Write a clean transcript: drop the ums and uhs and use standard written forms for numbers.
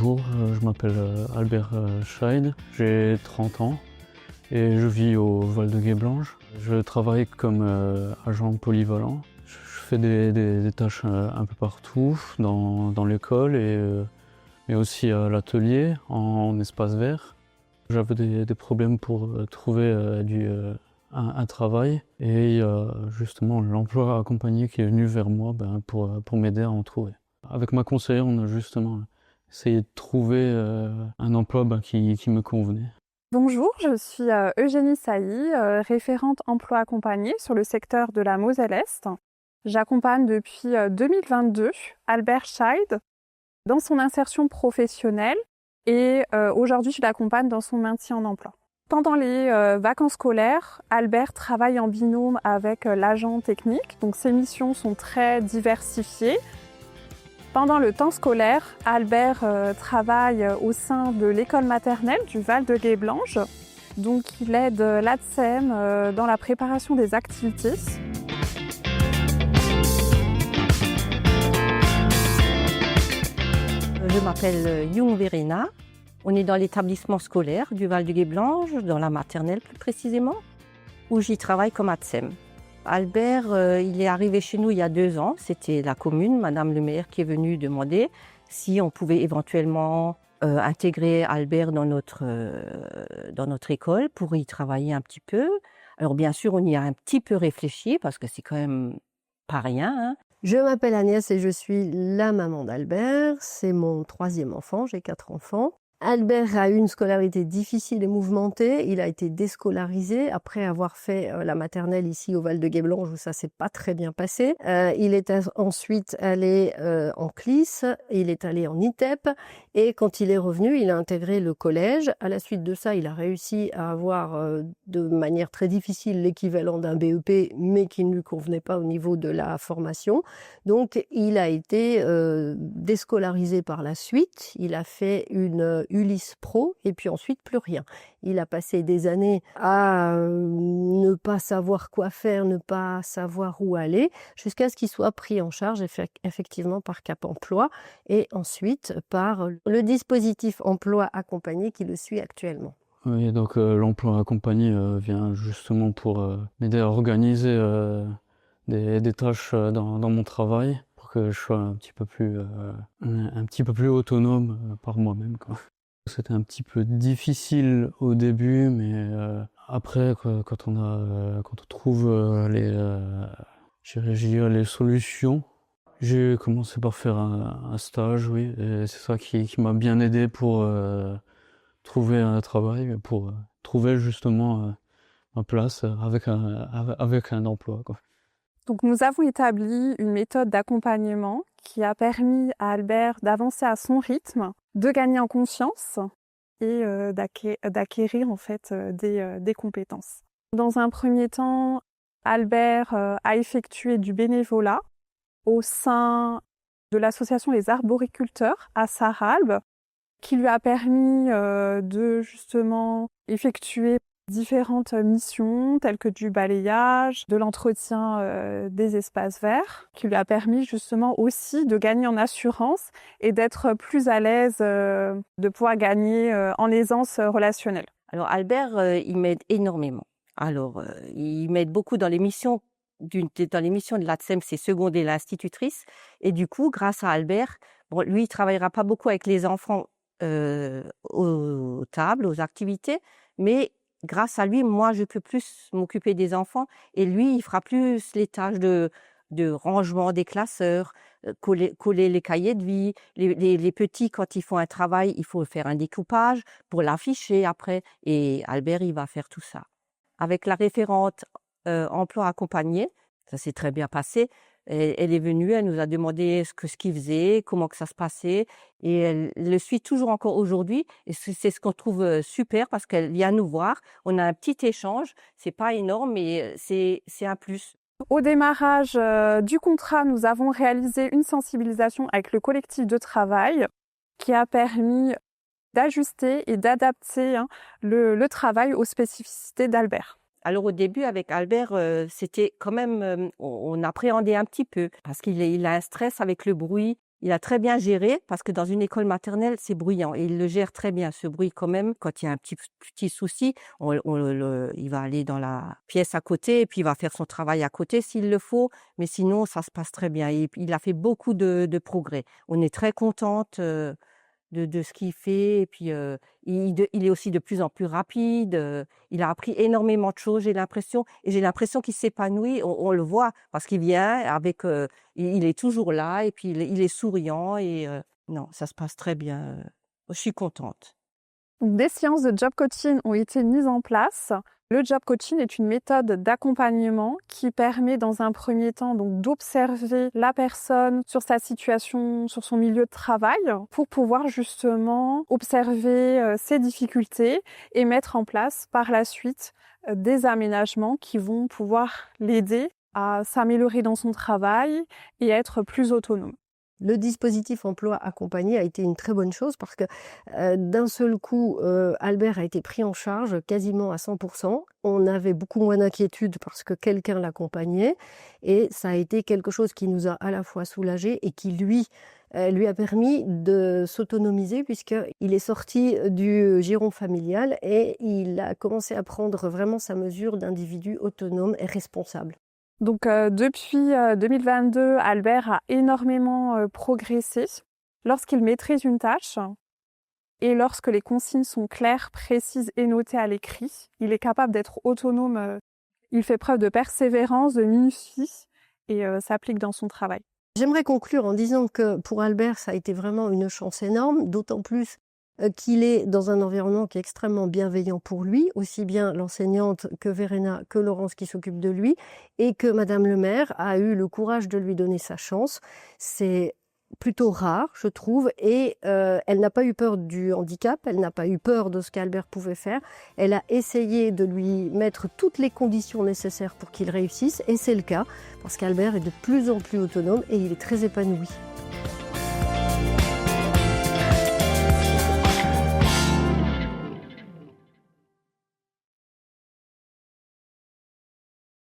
Bonjour, je m'appelle Albert Scheid, j'ai 30 ans et je vis au Val de Guéblange. Je travaille comme agent polyvalent. Je fais des tâches un peu partout, dans l'école, mais aussi à l'atelier, en espace vert. J'avais des problèmes pour trouver un travail et il y a justement l'emploi accompagné qui est venu vers moi pour m'aider à en trouver. Avec ma conseillère, on a justement essayé de trouver un emploi qui me convenait. Bonjour, je suis Eugénie Sailly, référente emploi accompagné sur le secteur de la Moselle-Est. J'accompagne depuis 2022 Albert Scheid dans son insertion professionnelle et aujourd'hui je l'accompagne dans son maintien en emploi. Pendant les vacances scolaires, Albert travaille en binôme avec l'agent technique, donc ses missions sont très diversifiées. Pendant le temps scolaire, Albert travaille au sein de l'école maternelle du Val de Guéblange. Donc il aide l'ATSEM dans la préparation des activités. Je m'appelle Young Verena. On est dans l'établissement scolaire du Val de Guéblange, dans la maternelle plus précisément, où j'y travaille comme ATSEM. Albert, il est arrivé chez nous il y a 2 ans. C'était la commune, Madame le maire, qui est venue demander si on pouvait éventuellement intégrer Albert dans notre école pour y travailler un petit peu. Alors bien sûr, on y a un petit peu réfléchi parce que c'est quand même pas rien, hein. Je m'appelle Agnès et je suis la maman d'Albert. C'est mon 3e enfant, j'ai 4 enfants. Albert a eu une scolarité difficile et mouvementée. Il a été déscolarisé après avoir fait la maternelle ici au Val de Guéblange où ça s'est pas très bien passé. Il est ensuite allé en CLIS, il est allé en ITEP et quand il est revenu, il a intégré le collège. À la suite de ça, il a réussi à avoir de manière très difficile l'équivalent d'un BEP mais qui ne lui convenait pas au niveau de la formation. Donc il a été déscolarisé par la suite. Il a fait une Ulysse Pro et puis ensuite plus rien. Il a passé des années à ne pas savoir quoi faire, ne pas savoir où aller, jusqu'à ce qu'il soit pris en charge effectivement par Cap Emploi et ensuite par le dispositif emploi accompagné qui le suit actuellement. Oui, donc l'emploi accompagné vient justement pour m'aider à organiser des tâches dans mon travail pour que je sois un petit peu plus autonome par moi-même, quoi. C'était un petit peu difficile au début, mais après, quand on trouve je dirais les solutions, j'ai commencé par faire un stage, oui, et c'est ça qui m'a bien aidé pour trouver un travail, pour trouver justement ma place avec un emploi, quoi. Donc nous avons établi une méthode d'accompagnement qui a permis à Albert d'avancer à son rythme, de gagner en confiance et d'acquérir en fait des compétences. Dans un premier temps, Albert a effectué du bénévolat au sein de l'association Les Arboriculteurs à Sarralbe, qui lui a permis de justement effectuer différentes missions telles que du balayage, de l'entretien des espaces verts, qui lui a permis justement aussi de gagner en assurance et d'être plus à l'aise, de pouvoir gagner en aisance relationnelle. Alors Albert, il m'aide énormément. Alors, il m'aide beaucoup dans les missions de l'ATSEM, c'est seconder l'institutrice. Et du coup, grâce à Albert, bon, lui, il travaillera pas beaucoup avec les enfants aux tables, aux activités, mais grâce à lui, moi, je peux plus m'occuper des enfants et lui, il fera plus les tâches de rangement des classeurs, coller les cahiers de vie. Les petits, quand ils font un travail, il faut faire un découpage pour l'afficher après. Et Albert, il va faire tout ça. Avec la référente emploi accompagné, ça s'est très bien passé. Elle est venue, elle nous a demandé ce qu'il faisait, comment que ça se passait, et elle le suit toujours encore aujourd'hui. Et c'est ce qu'on trouve super parce qu'elle vient nous voir. On a un petit échange, c'est pas énorme, mais c'est un plus. Au démarrage du contrat, nous avons réalisé une sensibilisation avec le collectif de travail qui a permis d'ajuster et d'adapter le travail aux spécificités d'Albert. Alors au début, avec Albert, c'était quand même, on appréhendait un petit peu parce qu'il a un stress avec le bruit. Il a très bien géré parce que dans une école maternelle, c'est bruyant et il le gère très bien, ce bruit quand même. Quand il y a un petit souci, il va aller dans la pièce à côté et puis il va faire son travail à côté s'il le faut. Mais sinon, ça se passe très bien. Il a fait beaucoup de progrès. On est très contente de ce qu'il fait. Et puis, il est aussi de plus en plus rapide. Il a appris énormément de choses, j'ai l'impression. Et j'ai l'impression qu'il s'épanouit. On le voit parce qu'il vient avec... il est toujours là et puis il est souriant. Et non, ça se passe très bien. Je suis contente. Donc, des séances de job coaching ont été mises en place. Le job coaching est une méthode d'accompagnement qui permet dans un premier temps donc d'observer la personne sur sa situation, sur son milieu de travail, pour pouvoir justement observer ses difficultés et mettre en place par la suite des aménagements qui vont pouvoir l'aider à s'améliorer dans son travail et à être plus autonome. Le dispositif emploi accompagné a été une très bonne chose parce que d'un seul coup, Albert a été pris en charge quasiment à 100%. On avait beaucoup moins d'inquiétude parce que quelqu'un l'accompagnait et ça a été quelque chose qui nous a à la fois soulagés et qui lui a permis de s'autonomiser puisqu'il est sorti du giron familial et il a commencé à prendre vraiment sa mesure d'individu autonome et responsable. Donc depuis 2022, Albert a énormément progressé. Lorsqu'il maîtrise une tâche et lorsque les consignes sont claires, précises et notées à l'écrit, il est capable d'être autonome. Il fait preuve de persévérance, de minutie et s'applique dans son travail. J'aimerais conclure en disant que pour Albert, ça a été vraiment une chance énorme, d'autant plus qu'il est dans un environnement qui est extrêmement bienveillant pour lui, aussi bien l'enseignante que Verena, que Laurence qui s'occupe de lui, et que Madame le maire a eu le courage de lui donner sa chance. C'est plutôt rare, je trouve, et elle n'a pas eu peur du handicap, elle n'a pas eu peur de ce qu'Albert pouvait faire. Elle a essayé de lui mettre toutes les conditions nécessaires pour qu'il réussisse, et c'est le cas, parce qu'Albert est de plus en plus autonome et il est très épanoui.